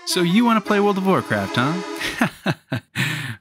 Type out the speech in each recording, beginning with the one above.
So you want to play World of Warcraft, huh?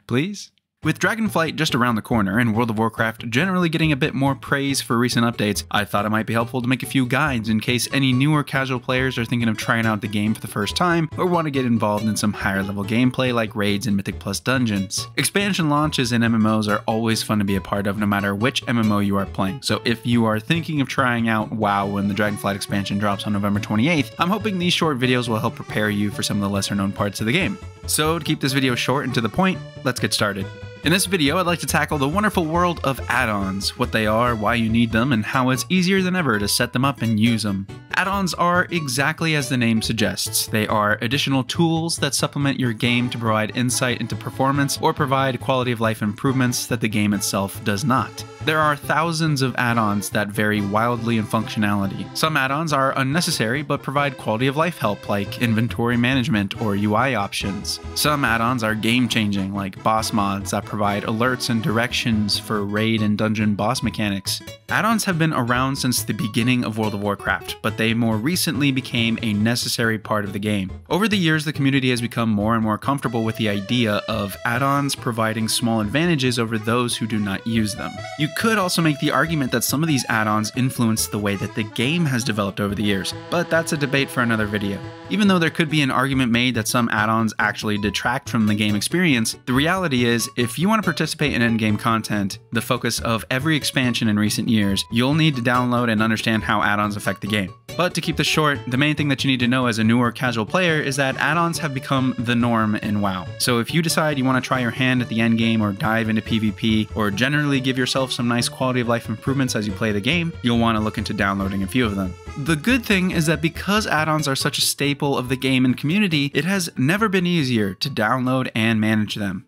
Please? With Dragonflight just around the corner and World of Warcraft generally getting a bit more praise for recent updates, I thought it might be helpful to make a few guides in case any newer casual players are thinking of trying out the game for the first time or want to get involved in some higher level gameplay like raids and Mythic Plus dungeons. Expansion launches in MMOs are always fun to be a part of no matter which MMO you are playing, so if you are thinking of trying out WoW when the Dragonflight expansion drops on November 28th, I'm hoping these short videos will help prepare you for some of the lesser known parts of the game. So to keep this video short and to the point, let's get started. In this video, I'd like to tackle the wonderful world of add-ons, what they are, why you need them, and how it's easier than ever to set them up and use them. Add-ons are exactly as the name suggests. They are additional tools that supplement your game to provide insight into performance or provide quality of life improvements that the game itself does not. There are thousands of add-ons that vary wildly in functionality. Some add-ons are unnecessary but provide quality of life help like inventory management or UI options. Some add-ons are game-changing like boss mods that provide alerts and directions for raid and dungeon boss mechanics. Add-ons have been around since the beginning of World of Warcraft, but they more recently became a necessary part of the game. Over the years, the community has become more and more comfortable with the idea of add-ons providing small advantages over those who do not use them. You could also make the argument that some of these add-ons influence the way that the game has developed over the years, but that's a debate for another video. Even though there could be an argument made that some add-ons actually detract from the game experience, the reality is, if you want to participate in endgame content, the focus of every expansion in recent years, you'll need to download and understand how add-ons affect the game. But to keep this short, the main thing that you need to know as a newer casual player is that add-ons have become the norm in WoW. So if you decide you want to try your hand at the endgame or dive into PvP, or generally give yourself some nice quality of life improvements as you play the game, you'll want to look into downloading a few of them. The good thing is that because add-ons are such a staple of the game and community, it has never been easier to download and manage them.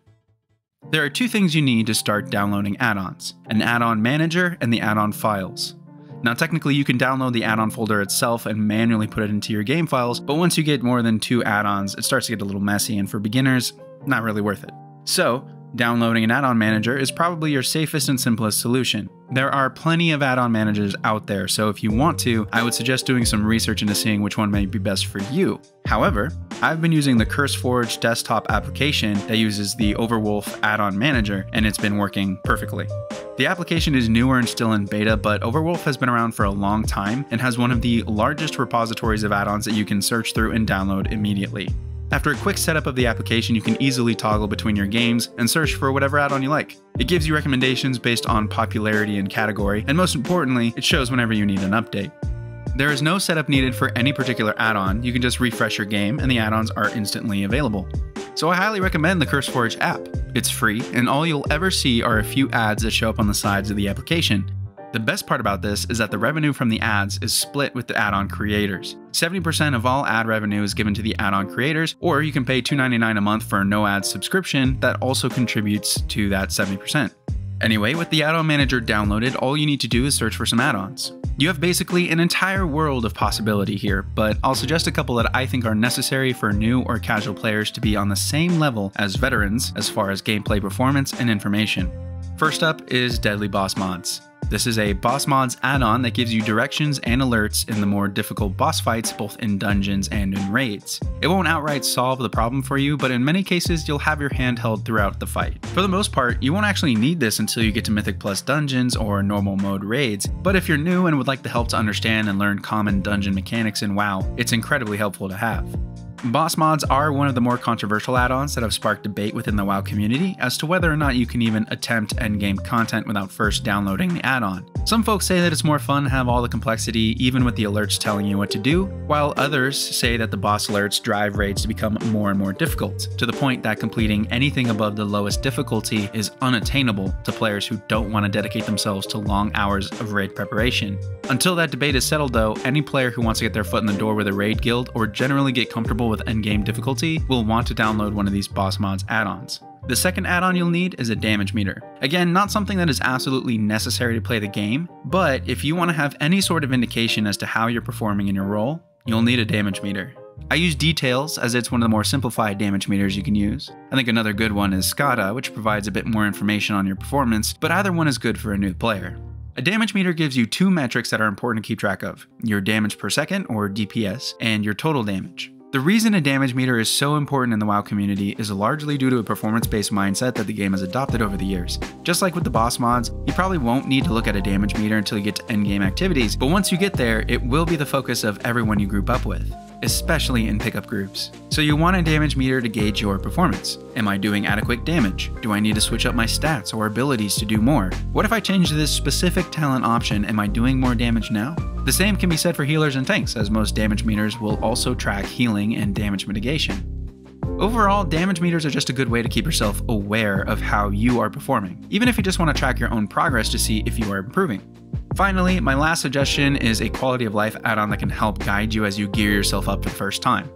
There are two things you need to start downloading add-ons: an add-on manager and the add-on files. Now technically you can download the add-on folder itself and manually put it into your game files, but once you get more than 2 add-ons, it starts to get a little messy, and for beginners, not really worth it. So, downloading an add-on manager is probably your safest and simplest solution. There are plenty of add-on managers out there, so if you want to, I would suggest doing some research into seeing which one may be best for you. However, I've been using the CurseForge desktop application that uses the Overwolf add-on manager, and it's been working perfectly. The application is newer and still in beta, but Overwolf has been around for a long time and has one of the largest repositories of add-ons that you can search through and download immediately. After a quick setup of the application, you can easily toggle between your games and search for whatever add-on you like. It gives you recommendations based on popularity and category, and most importantly, it shows whenever you need an update. There is no setup needed for any particular add-on. You can just refresh your game and the add-ons are instantly available. So I highly recommend the CurseForge app. It's free, and all you'll ever see are a few ads that show up on the sides of the application. The best part about this is that the revenue from the ads is split with the add-on creators. 70% of all ad revenue is given to the add-on creators, or you can pay $2.99 a month for a no-ad subscription that also contributes to that 70%. Anyway, with the add-on manager downloaded, all you need to do is search for some add-ons. You have basically an entire world of possibility here, but I'll suggest a couple that I think are necessary for new or casual players to be on the same level as veterans as far as gameplay performance and information. First up is Deadly Boss Mods. This is a boss mods add-on that gives you directions and alerts in the more difficult boss fights, both in dungeons and in raids. It won't outright solve the problem for you, but in many cases you'll have your hand held throughout the fight. For the most part, you won't actually need this until you get to Mythic Plus dungeons or normal mode raids, but if you're new and would like the help to understand and learn common dungeon mechanics in WoW, it's incredibly helpful to have. Boss mods are one of the more controversial add-ons that have sparked debate within the WoW community as to whether or not you can even attempt endgame content without first downloading the add-on. Some folks say that it's more fun to have all the complexity even with the alerts telling you what to do, while others say that the boss alerts drive raids to become more and more difficult, to the point that completing anything above the lowest difficulty is unattainable to players who don't want to dedicate themselves to long hours of raid preparation. Until that debate is settled though, any player who wants to get their foot in the door with a raid guild or generally get comfortable with endgame difficulty will want to download one of these boss mods add-ons. The second add-on you'll need is a damage meter. Again, not something that is absolutely necessary to play the game, but if you want to have any sort of indication as to how you're performing in your role, you'll need a damage meter. I use Details as it's one of the more simplified damage meters you can use. I think another good one is Skada, which provides a bit more information on your performance, but either one is good for a new player. A damage meter gives you 2 metrics that are important to keep track of: your damage per second, or DPS, and your total damage. The reason a damage meter is so important in the WoW community is largely due to a performance-based mindset that the game has adopted over the years. Just like with the boss mods, you probably won't need to look at a damage meter until you get to endgame activities, but once you get there, it will be the focus of everyone you group up with, especially in pickup groups. So you want a damage meter to gauge your performance. Am I doing adequate damage? Do I need to switch up my stats or abilities to do more? What if I change this specific talent option? Am I doing more damage now? The same can be said for healers and tanks, as most damage meters will also track healing and damage mitigation. Overall, damage meters are just a good way to keep yourself aware of how you are performing, even if you just want to track your own progress to see if you are improving. Finally, my last suggestion is a quality of life add-on that can help guide you as you gear yourself up for the first time.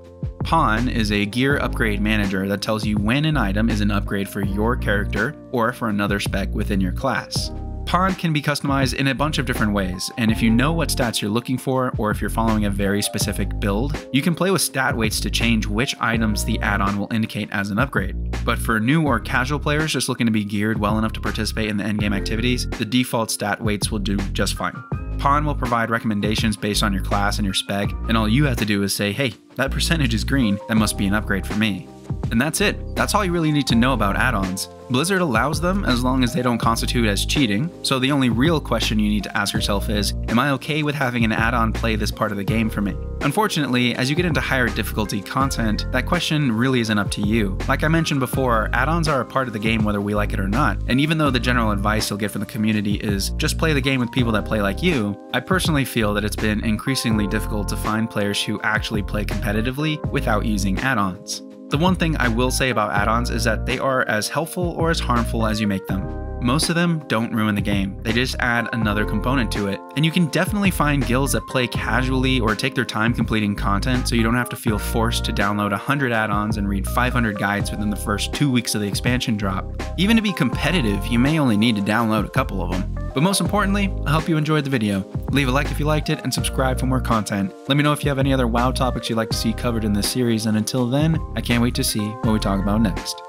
Pawn is a gear upgrade manager that tells you when an item is an upgrade for your character or for another spec within your class. Pawn can be customized in a bunch of different ways, and if you know what stats you're looking for, or if you're following a very specific build, you can play with stat weights to change which items the add-on will indicate as an upgrade. But for new or casual players just looking to be geared well enough to participate in the endgame activities, the default stat weights will do just fine. Pawn will provide recommendations based on your class and your spec, and all you have to do is say, hey, that percentage is green, that must be an upgrade for me. And that's it. That's all you really need to know about add-ons. Blizzard allows them as long as they don't constitute as cheating, so the only real question you need to ask yourself is, am I okay with having an add-on play this part of the game for me? Unfortunately, as you get into higher difficulty content, that question really isn't up to you. Like I mentioned before, add-ons are a part of the game whether we like it or not, and even though the general advice you'll get from the community is just play the game with people that play like you, I personally feel that it's been increasingly difficult to find players who actually play competitively without using add-ons. The one thing I will say about add-ons is that they are as helpful or as harmful as you make them. Most of them don't ruin the game, they just add another component to it. And you can definitely find guilds that play casually or take their time completing content so you don't have to feel forced to download 100 add-ons and read 500 guides within the first 2 weeks of the expansion drop. Even to be competitive, you may only need to download a couple of them. But most importantly, I hope you enjoyed the video. Leave a like if you liked it and subscribe for more content. Let me know if you have any other WoW topics you'd like to see covered in this series, and until then, I can't wait to see what we talk about next.